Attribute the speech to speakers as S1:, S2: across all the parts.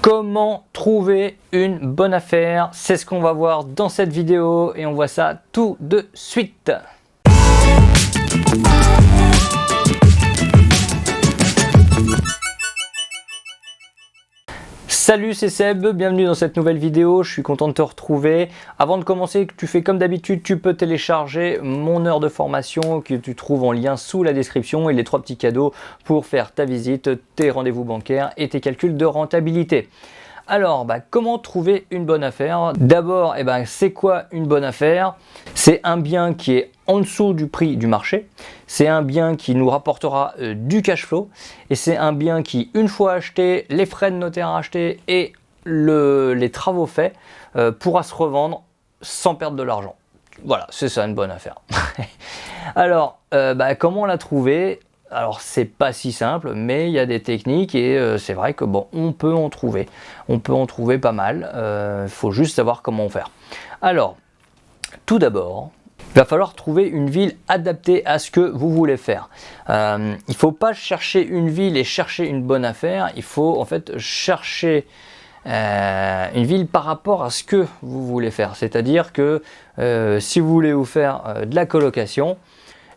S1: Comment trouver une bonne affaire? C'est ce qu'on va voir dans cette vidéo et on voit ça tout de suite. Salut, c'est Seb, bienvenue dans cette nouvelle vidéo, je suis content de te retrouver. Avant de commencer, tu fais comme d'habitude, tu peux télécharger mon heure de formation que tu trouves en lien sous la description et les 3 petits cadeaux pour faire ta visite, tes rendez-vous bancaires et tes calculs de rentabilité. Alors, comment trouver une bonne affaire? D'abord, c'est quoi une bonne affaire? C'est un bien qui est en dessous du prix du marché, c'est un bien qui nous rapportera du cash flow, et c'est un bien qui, une fois acheté, les frais de notaire achetés et les travaux faits, pourra se revendre sans perdre de l'argent. Voilà, c'est ça une bonne affaire. Alors, comment la trouver? Alors c'est pas si simple, mais il y a des techniques et c'est vrai que on peut en trouver. On peut en trouver pas mal, il faut juste savoir comment faire. Alors, tout d'abord, il va falloir trouver une ville adaptée à ce que vous voulez faire. Il ne faut pas chercher une ville et chercher une bonne affaire, il faut en fait chercher une ville par rapport à ce que vous voulez faire. C'est-à-dire que si vous voulez vous faire de la colocation,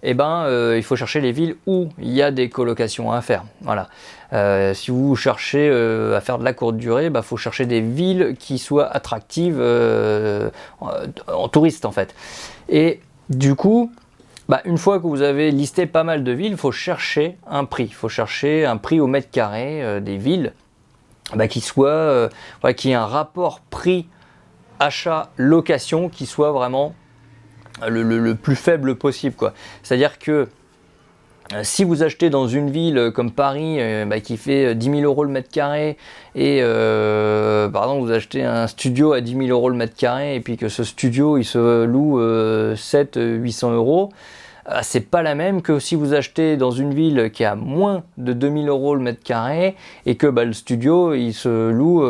S1: il faut chercher les villes où il y a des colocations à faire. Voilà. Si vous cherchez à faire de la courte durée, il faut chercher des villes qui soient attractives en touristes en fait. Et du coup, une fois que vous avez listé pas mal de villes, il faut chercher un prix. Il faut chercher un prix au mètre carré des villes qui soit, qui ait un rapport prix achat-location qui soit vraiment le plus faible possible, quoi. C'est-à-dire que si vous achetez dans une ville comme Paris qui fait 10 000 € le mètre carré et par exemple vous achetez un studio à 10 000 € le mètre carré et puis que ce studio il se loue 700-800 €, c'est pas la même que si vous achetez dans une ville qui a moins de 2000 € le mètre carré et que le studio il se loue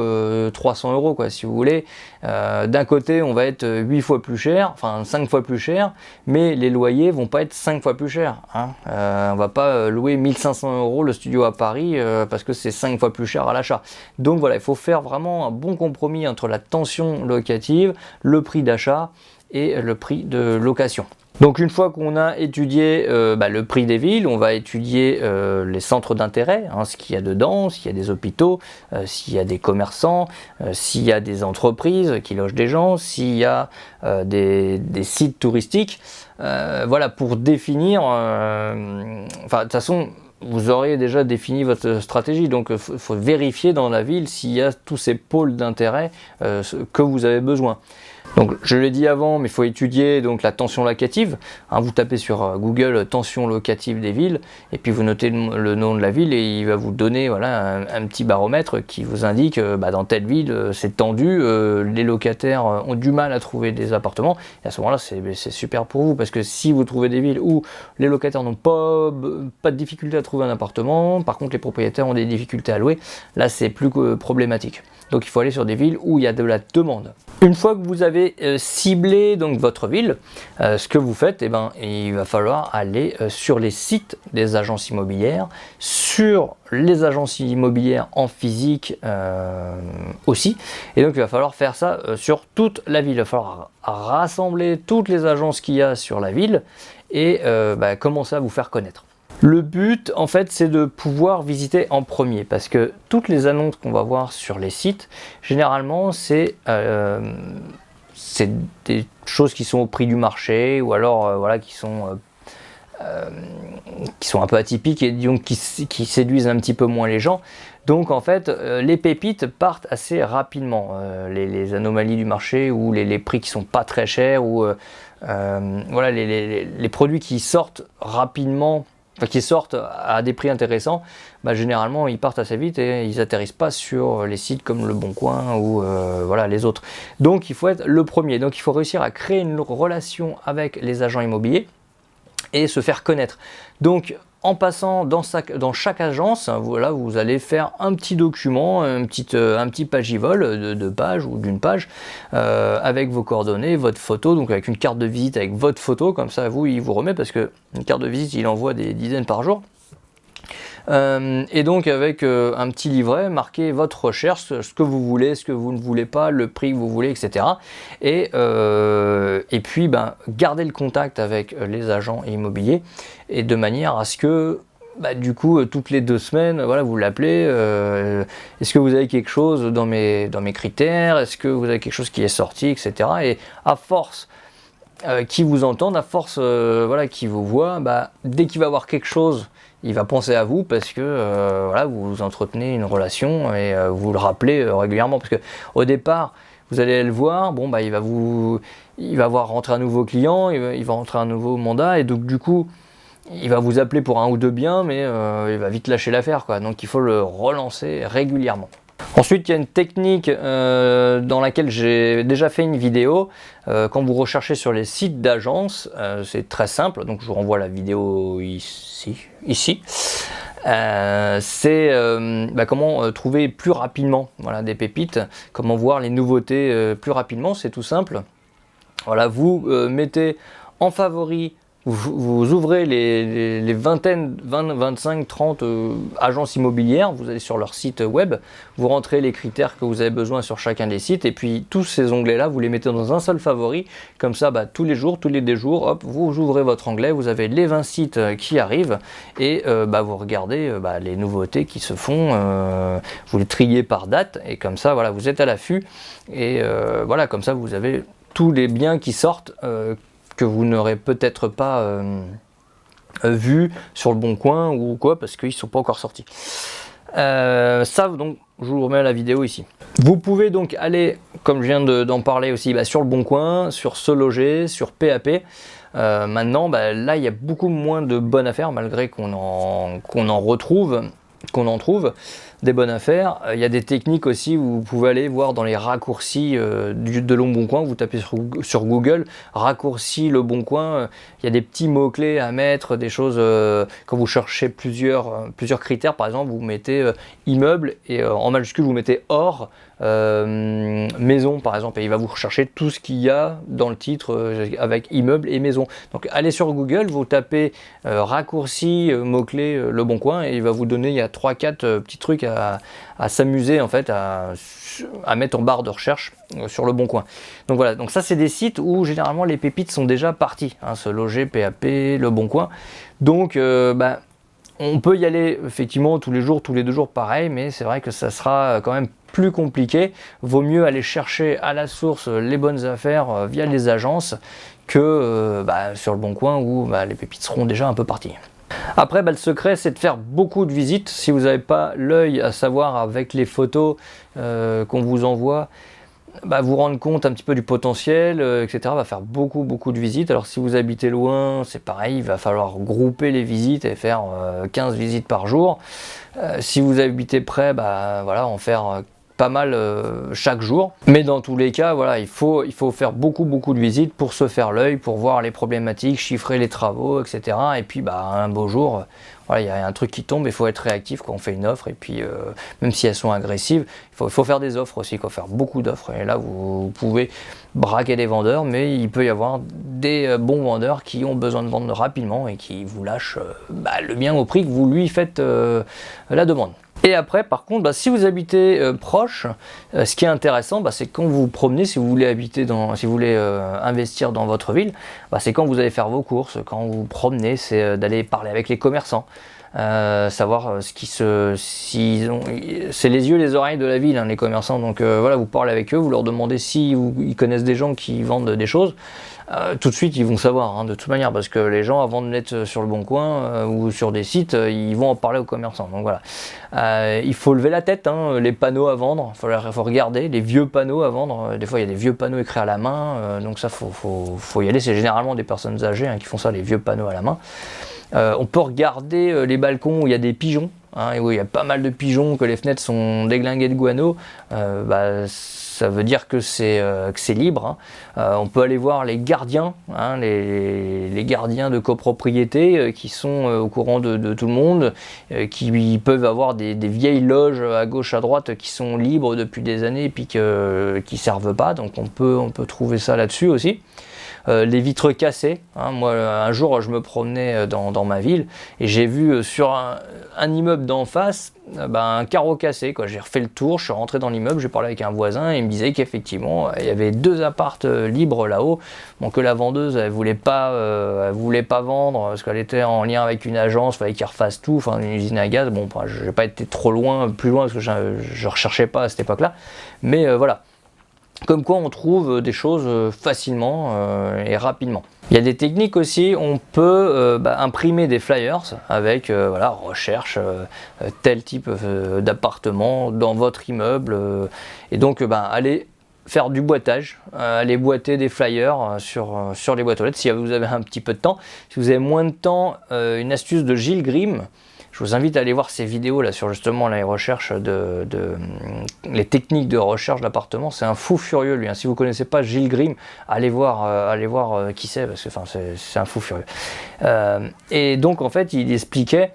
S1: 300 € quoi, si vous voulez. D'un côté on va être 8 fois plus cher, enfin 5 fois plus cher, mais les loyers vont pas être 5 fois plus chers, hein. On va pas louer 1500 € le studio à Paris parce que c'est 5 fois plus cher à l'achat. Donc voilà, il faut faire vraiment un bon compromis entre la tension locative, le prix d'achat et le prix de location. Donc une fois qu'on a étudié le prix des villes, on va étudier les centres d'intérêt, ce qu'il y a dedans, s'il y a des hôpitaux, s'il y a des commerçants, s'il y a des entreprises qui logent des gens, s'il y a des sites touristiques. Voilà, pour définir, de toute façon, vous aurez déjà défini votre stratégie, donc il faut vérifier dans la ville s'il y a tous ces pôles d'intérêt que vous avez besoin. Donc je l'ai dit avant, mais il faut étudier donc la tension locative. Vous tapez sur Google tension locative des villes et puis vous notez le nom de la ville et il va vous donner un petit baromètre qui vous indique dans telle ville c'est tendu, les locataires ont du mal à trouver des appartements. Et à ce moment-là c'est super pour vous parce que si vous trouvez des villes où les locataires n'ont pas de difficulté à trouver un appartement, par contre les propriétaires ont des difficultés à louer, là c'est plus problématique. Donc il faut aller sur des villes où il y a de la demande. Une fois que vous avez ciblé donc votre ville, ce que vous faites, il va falloir aller sur les sites des agences immobilières, sur les agences immobilières en physique aussi. Et donc il va falloir faire ça sur toute la ville. Il va falloir rassembler toutes les agences qu'il y a sur la ville et commencer à vous faire connaître. Le but, en fait, c'est de pouvoir visiter en premier parce que toutes les annonces qu'on va voir sur les sites, généralement, c'est des choses qui sont au prix du marché ou alors qui sont un peu atypiques et donc qui séduisent un petit peu moins les gens. Donc en fait, les pépites partent assez rapidement. Les anomalies du marché ou les prix qui sont pas très chers ou les produits qui sortent rapidement, qui sortent à des prix intéressants, généralement ils partent assez vite et ils atterrissent pas sur les sites comme Le Bon Coin ou les autres. Donc il faut être le premier. Donc il faut réussir à créer une relation avec les agents immobiliers et se faire connaître. Donc en passant dans chaque agence, vous allez faire un petit document, un petit pagivol de page ou d'une page avec vos coordonnées, votre photo, donc avec une carte de visite avec votre photo, comme ça il vous remet parce que une carte de visite il envoie des dizaines par jour. Et donc avec un petit livret marqué votre recherche, ce que vous voulez, ce que vous ne voulez pas, le prix que vous voulez, etc. Et puis gardez le contact avec les agents immobiliers, et de manière à ce que du coup, toutes les 2 semaines, voilà, vous l'appelez. Est-ce que vous avez quelque chose dans mes critères? Est-ce que vous avez quelque chose qui est sorti, etc. Et à force qu'ils vous entendent, à force voilà, qu'ils vous voient, dès qu'il va avoir quelque chose, il va penser à vous, parce que voilà, vous entretenez une relation et vous le rappelez régulièrement. Parce que au départ, vous allez le voir, bon il va voir rentrer un nouveau client, il va rentrer un nouveau mandat, et donc du coup, il va vous appeler pour 1 ou 2 biens, mais il va vite lâcher l'affaire, quoi. Donc il faut le relancer régulièrement. Ensuite, il y a une technique dans laquelle j'ai déjà fait une vidéo. Quand vous recherchez sur les sites d'agence, c'est très simple. Donc je vous renvoie la vidéo ici. C'est comment trouver plus rapidement, voilà, des pépites, comment voir les nouveautés plus rapidement. C'est tout simple. Voilà, vous mettez en favori. Vous ouvrez les 25, 30 agences immobilières, vous allez sur leur site web, vous rentrez les critères que vous avez besoin sur chacun des sites, et puis tous ces onglets-là, vous les mettez dans un seul favori. Comme ça, tous les jours, tous les 2 jours, hop, vous ouvrez votre onglet, vous avez les 20 sites qui arrivent, et vous regardez les nouveautés qui se font, vous les triez par date, et comme ça, voilà, vous êtes à l'affût, et voilà, comme ça, vous avez tous les biens qui sortent, que vous n'aurez peut-être pas vu sur le Bon Coin ou quoi, parce qu'ils ne sont pas encore sortis. Ça, donc, je vous remets la vidéo ici. Vous pouvez donc aller, comme je viens d'en parler aussi, sur le Bon Coin, sur Se Loger, sur PAP. Maintenant, là, il y a beaucoup moins de bonnes affaires, malgré qu'on en trouve des bonnes affaires. Il y a des techniques aussi où vous pouvez aller voir dans les raccourcis de Le Bon Coin. Vous tapez sur Google raccourci Le Bon Coin, il y a des petits mots clés à mettre, des choses quand vous cherchez plusieurs critères. Par exemple, vous mettez immeuble, et en majuscule vous mettez or, maison par exemple, et il va vous rechercher tout ce qu'il y a dans le titre avec immeuble et maison. Donc allez sur Google, vous tapez raccourci mot-clé Le Bon Coin, et il va vous donner, il y a 3-4 petits trucs à s'amuser en fait, à mettre en barre de recherche sur Le Bon Coin. Donc voilà, donc ça c'est des sites où généralement les pépites sont déjà parties, hein, Se Loger, PAP, Le Bon Coin. Donc on peut y aller effectivement tous les jours, tous les 2 jours pareil, mais c'est vrai que ça sera quand même plus compliqué. Vaut mieux aller chercher à la source les bonnes affaires via les agences que sur Le Bon Coin, où les pépites seront déjà un peu parties. Après, le secret, c'est de faire beaucoup de visites. Si vous n'avez pas l'œil à savoir avec les photos qu'on vous envoie, vous rendre compte un petit peu du potentiel, etc. Va faire beaucoup de visites. Alors si vous habitez loin, c'est pareil, il va falloir grouper les visites et faire 15 visites par jour. Si vous habitez près, voilà, en faire pas mal chaque jour. Mais dans tous les cas, voilà, il faut faire beaucoup de visites pour se faire l'œil, pour voir les problématiques, chiffrer les travaux, etc. Et puis un beau jour, voilà, il y a un truc qui tombe, il faut être réactif quand on fait une offre. Et puis même si elles sont agressives, il faut faire des offres aussi, faire beaucoup d'offres. Et là, vous pouvez braquer des vendeurs, mais il peut y avoir des bons vendeurs qui ont besoin de vendre rapidement et qui vous lâchent le bien au prix que vous lui faites la demande. Et après, par contre, si vous habitez proche, ce qui est intéressant, c'est quand vous vous promenez, si vous voulez investir dans votre ville, c'est quand vous allez faire vos courses, quand vous vous promenez, c'est d'aller parler avec les commerçants, savoir c'est les yeux, les oreilles de la ville, hein, les commerçants. Donc voilà, vous parlez avec eux, vous leur demandez ils connaissent des gens qui vendent des choses. Tout de suite ils vont savoir, hein, de toute manière, parce que les gens, avant de mettre sur Le Bon Coin ou sur des sites, ils vont en parler aux commerçants. Donc voilà, il faut lever la tête, hein, les panneaux à vendre, il faut regarder les vieux panneaux à vendre. Des fois il y a des vieux panneaux écrits à la main, donc ça faut y aller. C'est généralement des personnes âgées, hein, qui font ça, les vieux panneaux à la main. On peut regarder les balcons où il y a des pigeons, hein, et où il y a pas mal de pigeons, que les fenêtres sont déglinguées de guano. ça veut dire que c'est libre, hein. On peut aller voir les gardiens, hein, les gardiens de copropriété qui sont au courant de tout le monde, qui peuvent avoir des vieilles loges à gauche à droite qui sont libres depuis des années et puis qui servent pas, donc on peut trouver ça là-dessus aussi. Les vitres cassées, hein. Moi un jour je me promenais dans ma ville et j'ai vu sur un immeuble d'en face un carreau cassé, quoi. J'ai refait le tour, je suis rentré dans l'immeuble, j'ai parlé avec un voisin et il me disait qu'effectivement il y avait 2 appartes libres là-haut, bon, que la vendeuse elle voulait pas vendre parce qu'elle était en lien avec une agence, il fallait qu'ils refassent tout, enfin une usine à gaz. Bon, je n'ai pas été trop plus loin parce que je recherchais pas à cette époque-là, mais voilà. Comme quoi on trouve des choses facilement et rapidement. Il y a des techniques aussi, on peut imprimer des flyers avec voilà, recherche tel type d'appartement dans votre immeuble et donc allez faire du boitage, aller boiter des flyers sur les boîtes aux lettres si vous avez un petit peu de temps. Si vous avez moins de temps, une astuce de Gilles Grimm. Je vous invite à aller voir ces vidéos là sur justement les recherches les techniques de recherche d'appartements. C'est un fou furieux lui, hein. Si vous connaissez pas Gilles Grimm, allez voir qui c'est, parce que c'est un fou furieux. Et donc en fait il expliquait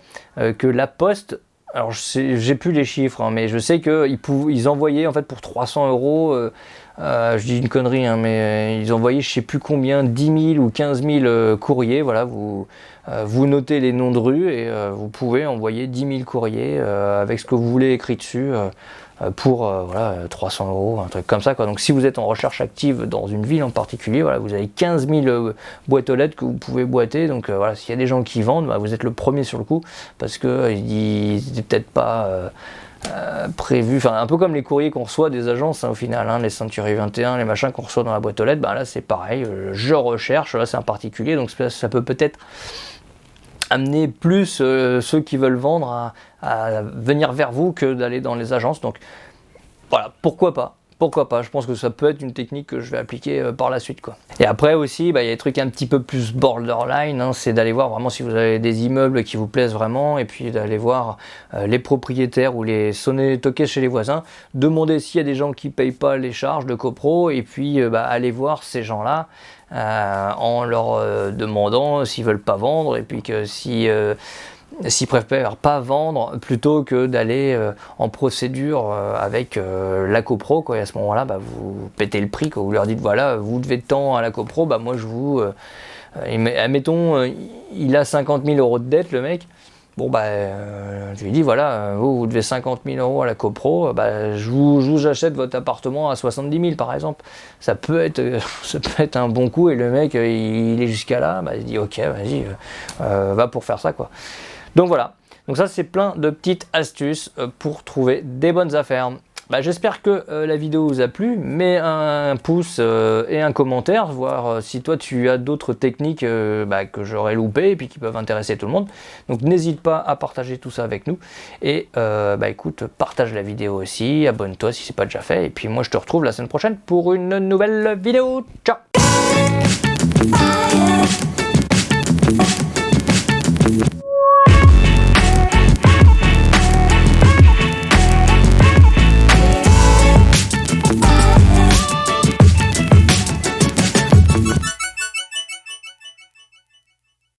S1: que la Poste, alors j'ai plus les chiffres, hein, mais je sais qu'ils envoyaient en fait pour 300 €, je dis une connerie, hein, mais ils envoyaient je sais plus combien, 10 000 ou 15 000 courriers, voilà, vous notez les noms de rues et vous pouvez envoyer 10 000 courriers avec ce que vous voulez écrit dessus pour voilà, 300 €, un truc comme ça, quoi. Donc si vous êtes en recherche active dans une ville en particulier, voilà, vous avez 15 000 boîtes aux lettres que vous pouvez boiter, donc voilà, s'il y a des gens qui vendent, vous êtes le premier sur le coup, parce que ils n'étaient peut-être pas prévu, enfin un peu comme les courriers qu'on reçoit des agences, hein, au final, hein, les Century 21, les machins qu'on reçoit dans la boîte aux lettres, là c'est pareil, je recherche, là c'est un particulier, donc ça peut peut-être amener plus ceux qui veulent vendre à venir vers vous que d'aller dans les agences. Donc voilà, pourquoi pas. Pourquoi pas, je pense que ça peut être une technique que je vais appliquer par la suite, quoi. Et après aussi, il y a des trucs un petit peu plus borderline, hein, c'est d'aller voir vraiment si vous avez des immeubles qui vous plaisent vraiment, et puis d'aller voir les propriétaires ou sonner toquer chez les voisins, demander s'il y a des gens qui payent pas les charges de copro, et puis aller voir ces gens-là en leur demandant s'ils veulent pas vendre, et puis que s'ils préfèrent pas vendre plutôt que d'aller en procédure avec la copro, quoi. Et à ce moment-là, vous pétez le prix, quoi. Vous leur dites voilà, vous devez tant à la copro, moi je vous admettons il a 50 000 € de dette, le mec. Bon je lui dis voilà, vous devez 50 000 € à la copro, j'achète votre appartement à 70 000 par exemple. Ça peut être un bon coup, et le mec il est jusqu'à là, il dit ok, vas-y, va pour faire ça, quoi. Donc voilà, donc ça c'est plein de petites astuces pour trouver des bonnes affaires. J'espère que la vidéo vous a plu, mets un pouce et un commentaire, voir si toi tu as d'autres techniques que j'aurais loupées et puis qui peuvent intéresser tout le monde. Donc n'hésite pas à partager tout ça avec nous, et écoute, partage la vidéo aussi, abonne-toi si c'est pas déjà fait, et puis moi je te retrouve la semaine prochaine pour une nouvelle vidéo. Ciao!